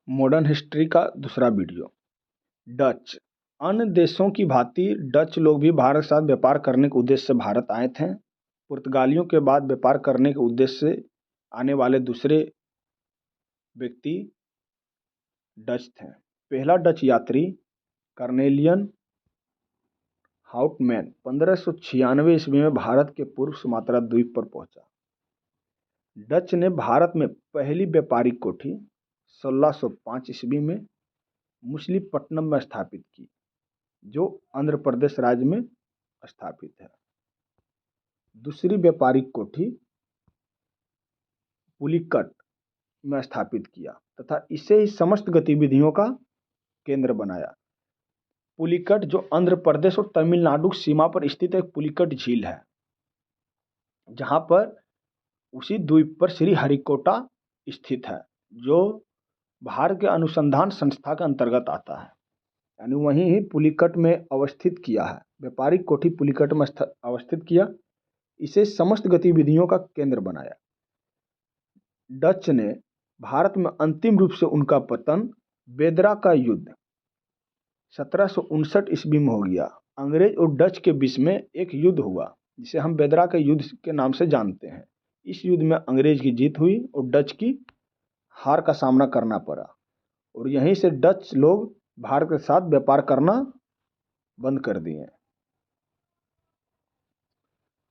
Modern history का दूसरा video. Dutch. अन्य देशों की भांति डच लोग भी भारत के साथ व्यापार करने के उद्देश्य से भारत आए थे। पुर्तगालियों के बाद व्यापार करने के उद्देश्य से आने वाले दूसरे व्यक्ति डच थे। पहला डच यात्री कर्नेलियन हाउटमैन 1596 ईस्वी में भारत के पूर्व सुमात्रा द्वीप पर पहुंचा। डच ने भारत में पहली व्यापारिक कोठी 1605 ईस्वी में मछलीपट्टनम में स्थापित की, जो आंध्र प्रदेश राज्य में स्थापित है। दूसरी व्यापारिक कोठी पुलिकट में स्थापित किया तथा इसे ही समस्त गतिविधियों का केंद्र बनाया। पुलिकट जो आंध्र प्रदेश और तमिलनाडु की सीमा पर स्थित एक पुलिकट झील है, जहां पर उसी द्वीप पर श्री हरिकोटा स्थित है, जो भारत के अनुसंधान संस्था के अंतर्गत आता है। यानी वहीं ही पुलिकट में अवस्थित किया है। व्यापारिक कोठी पुलिकट में अवस्थित किया, इसे समस्त गतिविधियों का केंद्र बनाया। डच ने भारत में अंतिम रूप से उनका पतन बेदरा का युद्ध 1759 ईस्वी में हो गया। अंग्रेज और डच के बीच में एक युद्ध हुआ, जिसे हम बेदरा के युद्ध के नाम से जानते हैं। इस युद्ध में अंग्रेज की जीत हुई और डच की हार का सामना करना पड़ा, और यहीं से डच लोग भारत के साथ व्यापार करना बंद कर दिए।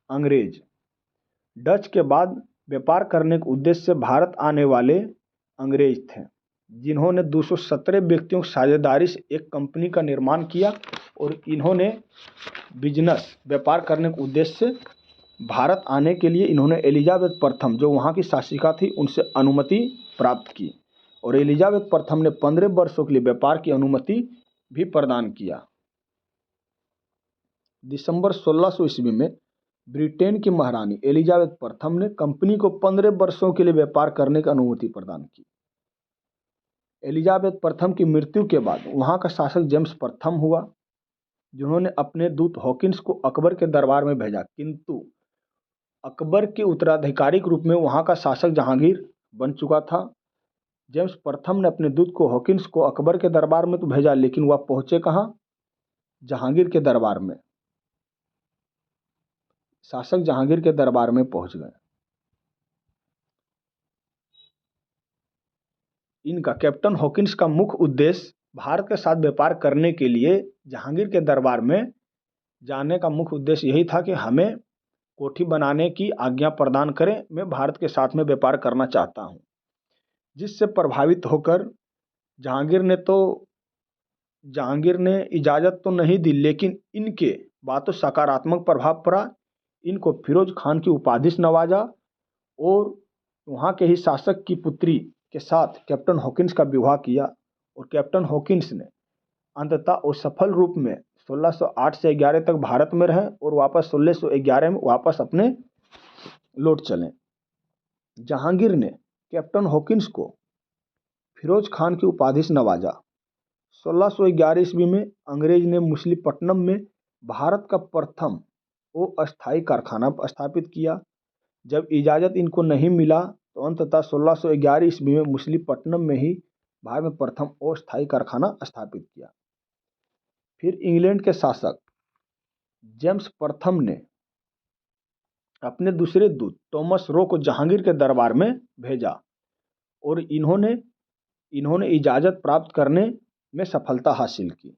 अंग्रेज। डच के बाद व्यापार करने के उद्देश्य से भारत आने वाले अंग्रेज थे, जिन्होंने 217 व्यक्तियों की साझेदारी से एक कंपनी का निर्माण किया, और इन्होंने बिजनेस व्यापार करने के उद्देश्य से भारत आने के लिए इन्होंने एलिजाबेथ प्रथम, जो वहाँ की शासिका थी, उनसे अनुमति प्राप्त की, और एलिजाबेथ प्रथम ने 15 वर्षों के लिए व्यापार की अनुमति भी प्रदान किया। दिसंबर 1600 ईस्वी में ब्रिटेन की महारानी एलिजाबेथ प्रथम ने कंपनी को 15 वर्षों के लिए व्यापार करने की अनुमति प्रदान की। एलिजाबेथ प्रथम की मृत्यु के बाद वहां का शासक जेम्स प्रथम हुआ, जिन्होंने अपने दूत हॉकिंस को अकबर के दरबार में भेजा, किंतु अकबर के उत्तराधिकारी के रूप में वहां का शासक जहांगीर बन चुका था। जेम्स प्रथम ने अपने दूत को हॉकिंस को अकबर के दरबार में तो भेजा, लेकिन वह पहुंचे कहाँ? जहांगीर के दरबार में। शासक जहांगीर के दरबार में पहुंच गए। इनका कैप्टन हॉकिंस का मुख्य उद्देश्य भारत के साथ व्यापार करने के लिए जहांगीर के दरबार में जाने का मुख्य उद्देश्य यही था कि हमें कोठी बनाने की आज्ञा प्रदान करें, मैं भारत के साथ में व्यापार करना चाहता हूं। जिससे प्रभावित होकर जहांगीर ने इजाज़त तो नहीं दी, लेकिन इनके बातों सकारात्मक प्रभाव पड़ा। इनको फिरोज खान की उपाधि से नवाजा, और वहाँ के ही शासक की पुत्री के साथ कैप्टन हॉकिंस का विवाह किया, और कैप्टन हॉकिंस ने अंततः असफल रूप में 1608 से 11 तक भारत में रहे, और वापस 1611 में वापस अपने लौट चले। जहांगीर ने कैप्टन हॉकिंस को फिरोज खान की उपाधि से नवाजा। 1611 ईस्वी में अंग्रेज ने मछलीपट्टनम में भारत का प्रथम अस्थायी कारखाना स्थापित किया। जब इजाज़त इनको नहीं मिला, तो अंततः 1611 ईस्वी में मछलीपट्टनम में ही भारत में प्रथम अस्थायी कारखाना स्थापित किया। फिर इंग्लैंड के शासक जेम्स प्रथम ने अपने दूसरे दूत थॉमस रो को जहांगीर के दरबार में भेजा, और इन्होंने इजाज़त प्राप्त करने में सफलता हासिल की।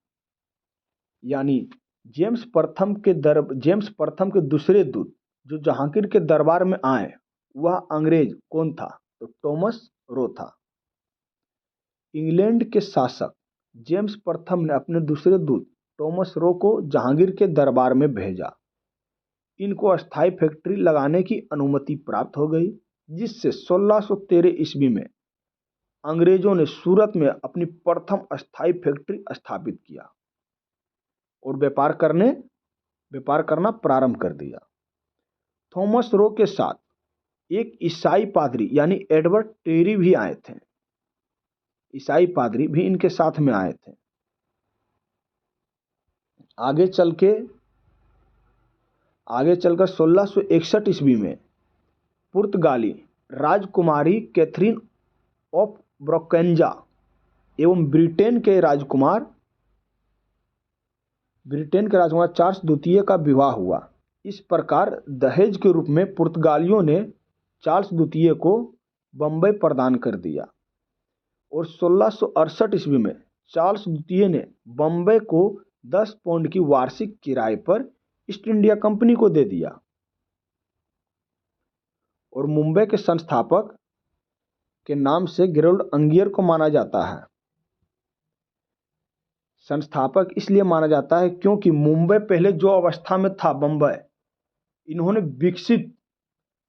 यानी जेम्स प्रथम के दूसरे दूत जो जहांगीर के दरबार में आए, वह अंग्रेज कौन था? तो थॉमस रो था। इंग्लैंड के शासक जेम्स प्रथम ने अपने दूसरे दूत थॉमस रो को जहांगीर के दरबार में भेजा। इनको अस्थायी फैक्ट्री लगाने की अनुमति प्राप्त हो गई, जिससे 1613 ईस्वी में अंग्रेजों ने सूरत में अपनी प्रथम अस्थायी फैक्ट्री स्थापित किया और व्यापार करना प्रारंभ कर दिया। थॉमस रो के साथ एक ईसाई पादरी यानी एडवर्ड टेरी भी आए थे। ईसाई पादरी भी इनके साथ में आए थे। आगे चलकर 1661 ईस्वी में पुर्तगाली राजकुमारी कैथरीन ऑफ ब्रोकेंजा एवं ब्रिटेन के राजकुमार चार्ल्स द्वितीय का विवाह हुआ। इस प्रकार दहेज के रूप में पुर्तगालियों ने चार्ल्स द्वितीय को बम्बई प्रदान कर दिया और 1668 ईस्वी में चार्ल्स द्वितीय ने बम्बई को 10 पाउंड की वार्षिक किराए पर ईस्ट इंडिया कंपनी को दे दिया और मुंबई के संस्थापक के नाम से गेरोल्ड अंगियर को माना जाता है। संस्थापक इसलिए माना जाता है क्योंकि मुंबई पहले जो अवस्था में था बम्बई, इन्होंने विकसित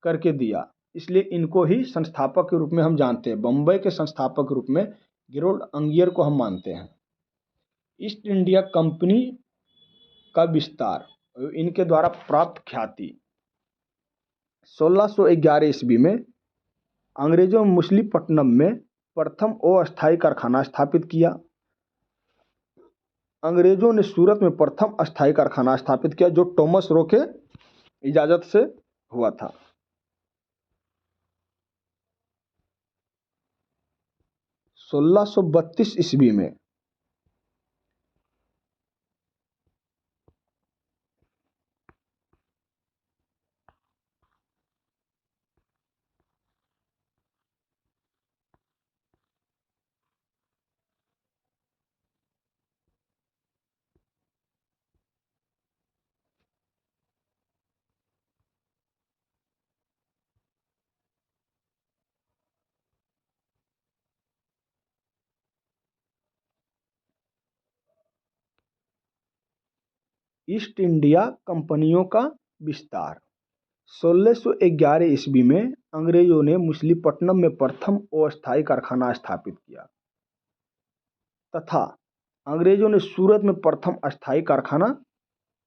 करके दिया, इसलिए इनको ही संस्थापक के रूप में हम जानते हैं। बम्बई के संस्थापक के रूप में गेरोल्ड अंगियर को हम मानते हैं। ईस्ट इंडिया कंपनी का विस्तार, इनके द्वारा प्राप्त ख्याति। 1611 ईस्वी में अंग्रेजों ने मछलीपट्टनम में प्रथम अस्थायी कारखाना स्थापित किया। अंग्रेजों ने सूरत में प्रथम अस्थायी कारखाना स्थापित किया जो टॉमस रो के इजाजत से हुआ था। 1632 ईस्वी में ईस्ट इंडिया कंपनियों का विस्तार। 1611 ईस्वी में अंग्रेजों ने मछलीपट्टनम में प्रथम अस्थायी कारखाना स्थापित किया तथा अंग्रेजों ने सूरत में प्रथम अस्थायी कारखाना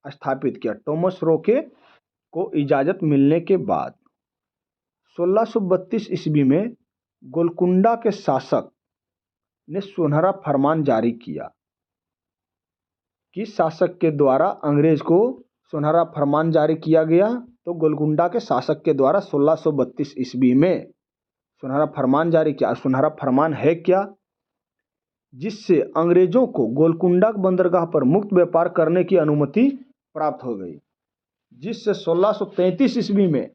स्थापित किया टॉमस रोके को इजाजत मिलने के बाद। 1632 ईस्वी में गोलकुंडा के शासक ने सुनहरा फरमान जारी किया कि शासक के द्वारा अंग्रेज को सुनहरा फरमान जारी किया गया। तो गोलकुंडा के शासक के द्वारा 1632 ईस्वी में सुनहरा फरमान जारी किया। सुनहरा फरमान है क्या? जिससे अंग्रेजों को गोलकुंडा बंदरगाह पर मुक्त व्यापार करने की अनुमति प्राप्त हो गई, जिससे 1633 ईस्वी में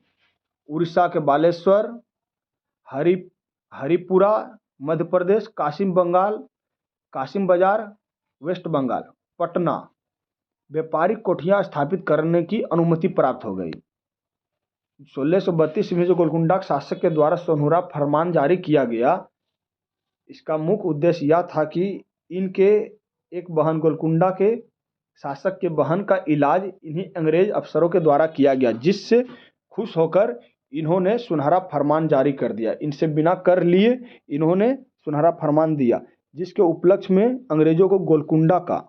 उड़ीसा के बालेश्वर, हरिपुरा मध्य प्रदेश, कासिम बाजार वेस्ट बंगाल, पटना व्यापारिक कोठियां स्थापित करने की अनुमति प्राप्त हो गई। 1632 में जो गोलकुंडा शासक के द्वारा सुनहरा फरमान जारी किया गया, इसका मुख्य उद्देश्य यह था कि इनके एक बहन गोलकुंडा के शासक के बहन का इलाज इन्हीं अंग्रेज अफसरों के द्वारा किया गया, जिससे खुश होकर इन्होंने सुनहरा फरमान जारी कर दिया। इनसे बिना कर लिए इन्होंने सुनहरा फरमान दिया, जिसके उपलक्ष्य में अंग्रेजों को गोलकुंडा का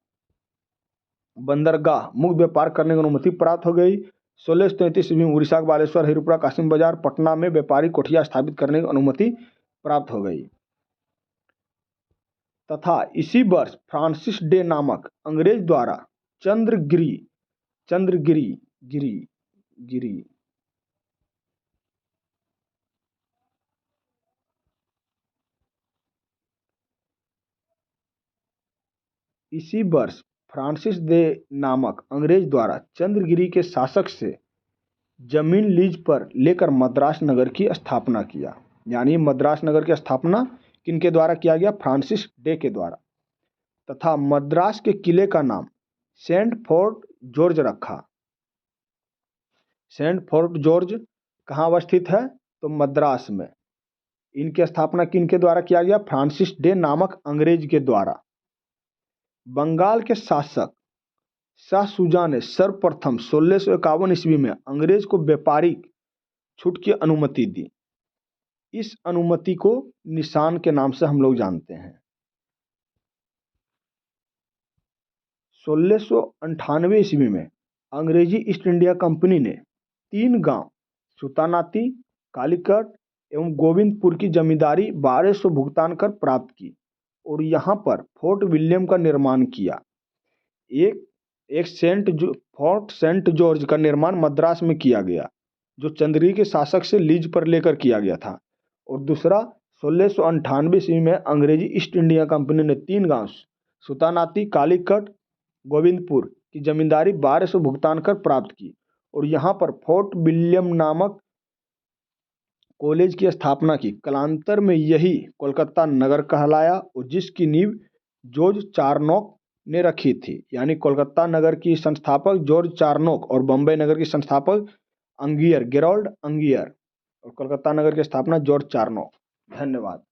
बंदरगाह मुक्त व्यापार करने की अनुमति प्राप्त हो गई। 1633 में उड़ीसा के बालेश्वर, हरिपुरा, कासिम बाजार, पटना में व्यापारिक कोठियां स्थापित करने की अनुमति प्राप्त हो गई तथा इसी वर्ष फ्रांसिस डे नामक अंग्रेज द्वारा चंद्रगिरी के शासक से जमीन लीज पर लेकर मद्रास नगर की स्थापना किया। यानी मद्रास नगर की स्थापना किनके द्वारा किया गया? फ्रांसिस डे के द्वारा। तथा मद्रास के किले का नाम सेंट फोर्ट जॉर्ज रखा। सेंट फोर्ट जॉर्ज कहाँ अवस्थित है? तो मद्रास में। इनकी स्थापना किनके द्वारा किया गया? फ्रांसिस डे नामक अंग्रेज के द्वारा। बंगाल के शासक शाह सुजा ने सर्वप्रथम 1651 ईस्वी में अंग्रेज को व्यापारिक छूट की अनुमति दी। इस अनुमति को निशान के नाम से हम लोग जानते हैं। 1698 ईस्वी में अंग्रेजी ईस्ट इंडिया कंपनी ने 3 गांव सुतानाती, कालीकट एवं गोविंदपुर की जमींदारी 1200 भुगतान कर प्राप्त की और यहाँ पर फोर्ट विलियम का निर्माण किया। फोर्ट सेंट जॉर्ज का निर्माण मद्रास में किया गया, जो चंद्रगिरी के शासक से लीज पर लेकर किया गया था, और दूसरा 1698 ईस्वी में अंग्रेजी ईस्ट इंडिया कंपनी ने 3 गांव सुतानाती, कालीकट, गोविंदपुर की जमींदारी 1200 भुगतान कर प्राप्त की और यहाँ पर फोर्ट विलियम नामक कॉलेज की स्थापना की। कालांतर में यही कोलकाता नगर कहलाया और जिसकी नींव जॉर्ज चारनॉक ने रखी थी। यानी कोलकाता नगर की संस्थापक जॉर्ज चारनॉक और बम्बई नगर की संस्थापक अंगियर, गेरोल्ड अंगियर, और कोलकाता नगर की स्थापना जॉर्ज चारनॉक। धन्यवाद।